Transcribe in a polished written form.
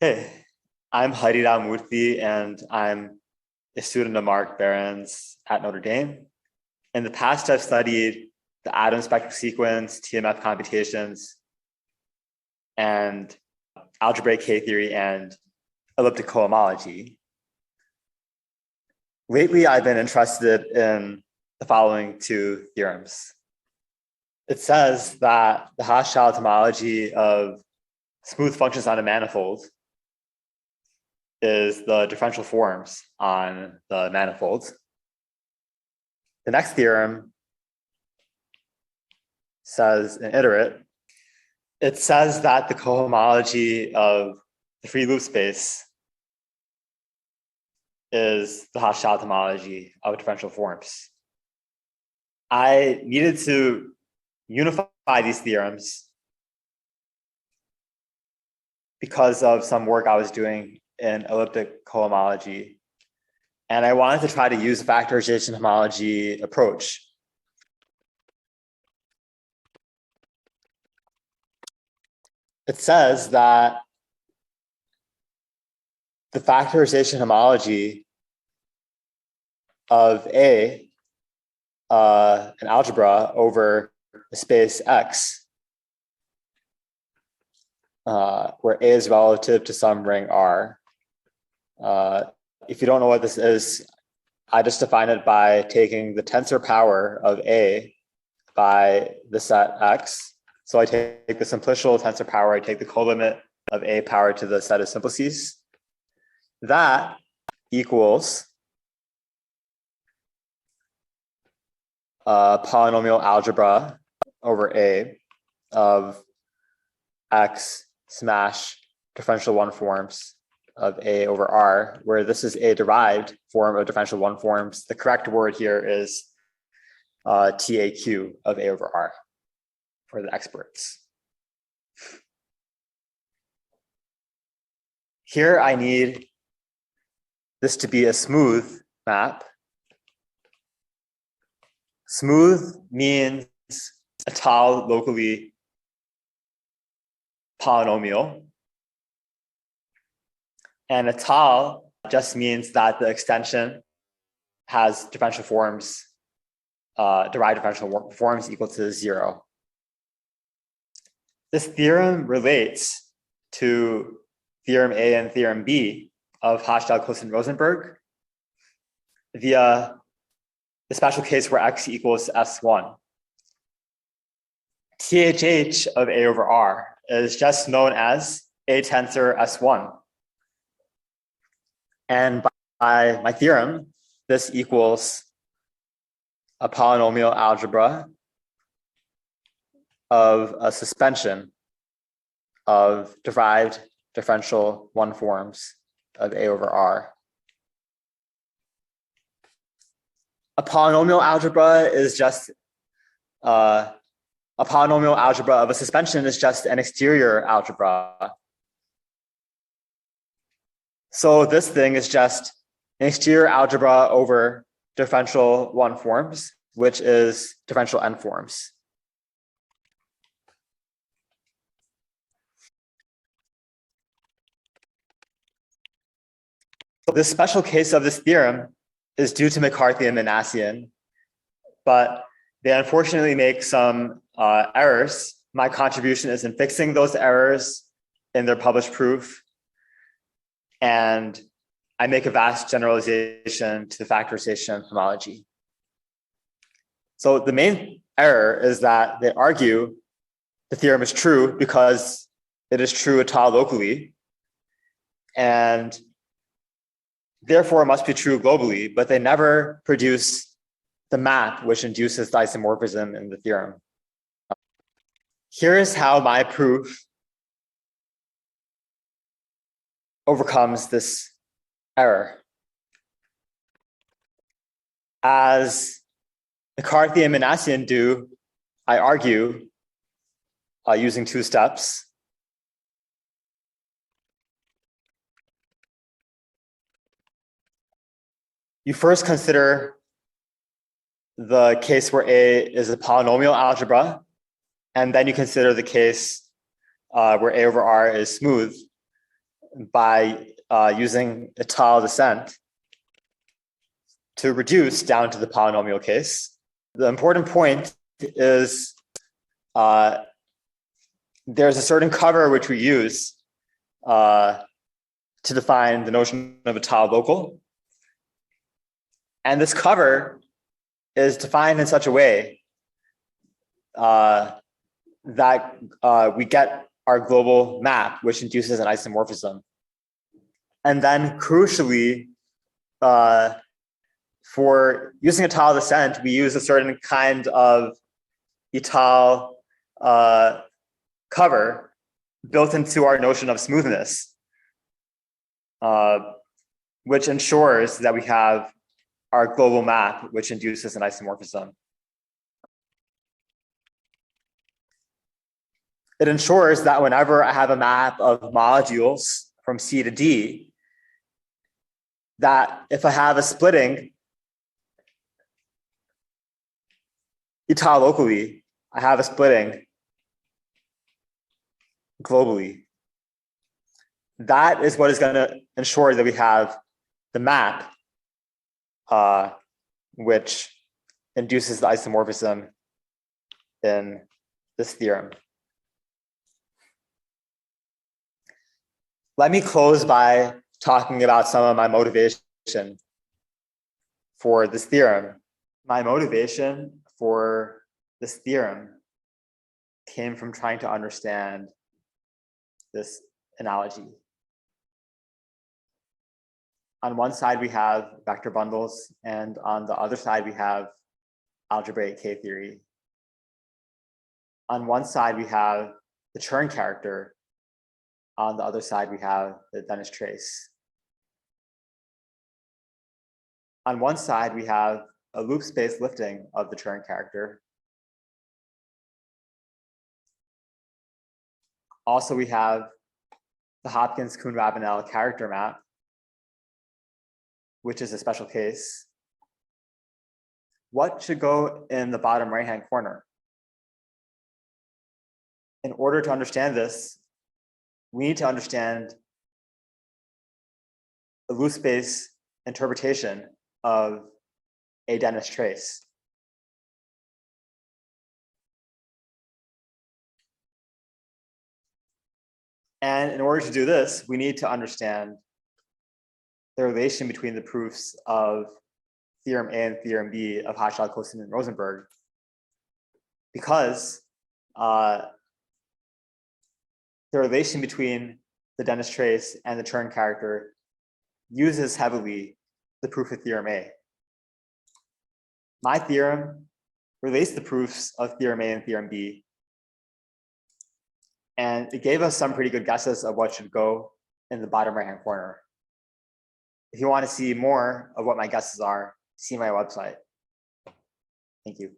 Hey, I'm Murthy, and I'm a student of Mark Barron's at Notre Dame. In the past, I've studied the atom spectral sequence, TMF computations, and algebraic K-theory and elliptic homology. Lately, I've been interested in the following two theorems. It says that the Hochschild homology of smooth functions on a manifold is the differential forms on the manifold. The next theorem says an iterate. It says that the cohomology of the free loop space is the Hochschild homology of differential forms. I needed to unify these theorems because of some work I was doing in elliptic cohomology. And I wanted to try to use the factorization homology approach. It says that the factorization homology of A, an algebra over a space X, where A is relative to some ring R. If you don't know what this is, I just define it by taking the tensor power of A by the set X. So I take the simplicial tensor power, I take the colimit of A power to the set of simplices. That equals polynomial algebra over A of X smash differential one forms of A over R, where this is a derived form of differential one forms. The correct word here is TAQ of A over R for the experts. Here I need this to be a smooth map. Smooth means a tau locally polynomial. And a tau just means that the extension has differential forms, derived differential forms equal to 0. This theorem relates to theorem A and theorem B of Hochschild Kostant Rosenberg via the special case where X equals S1. THH of A over R is just known as A tensor S1. And by my theorem, this equals a polynomial algebra of a suspension of derived differential one forms of A over R. A polynomial algebra is just a polynomial algebra of a suspension is just an exterior algebra. So this thing is just an exterior algebra over differential one forms, which is differential n forms. So this special case of this theorem is due to McCarthy and Minasian, but they unfortunately make some errors. My contribution is in fixing those errors in their published proof. And I make a vast generalization to the factorization homology. So the main error is that they argue the theorem is true because it is true at tau locally, and therefore it must be true globally, but they never produce the map which induces the isomorphism in the theorem. Here is how my proof overcomes this error. As McCarthy and Minasian do, I argue using two steps. You first consider the case where A is a polynomial algebra, and then you consider the case where A over R is smooth. by using étale descent to reduce down to the polynomial case. The important point is there's a certain cover which we use to define the notion of étale local. And this cover is defined in such a way that we get our global map, which induces an isomorphism. And then crucially, for using étale descent, we use a certain kind of étale cover built into our notion of smoothness, which ensures that we have our global map, which induces an isomorphism. It ensures that whenever I have a map of molecules from C to D, that if I have a splitting étale locally, I have a splitting globally. That is what is going to ensure that we have the map which induces the isomorphism in this theorem. Let me close by talking about some of my motivation for this theorem. My motivation for this theorem came from trying to understand this analogy. On one side, we have vector bundles, and on the other side, we have algebraic K-theory. On one side, we have the Chern character. On the other side, we have the Dennis trace. On one side, we have a loop space lifting of the Chern character. Also, we have the Hopkins-Kuhn-Ravenel character map, which is a special case. What should go in the bottom right-hand corner? In order to understand this, we need to understand the loop space interpretation of a Dennis trace. And in order to do this, we need to understand the relation between the proofs of theorem A and theorem B of Hochschild Kostant Rosenberg, because the relation between the Dennis trace and the Chern character uses heavily the proof of theorem A. My theorem relates the proofs of theorem A and theorem B, and it gave us some pretty good guesses of what should go in the bottom right-hand corner. If you want to see more of what my guesses are, see my website. Thank you.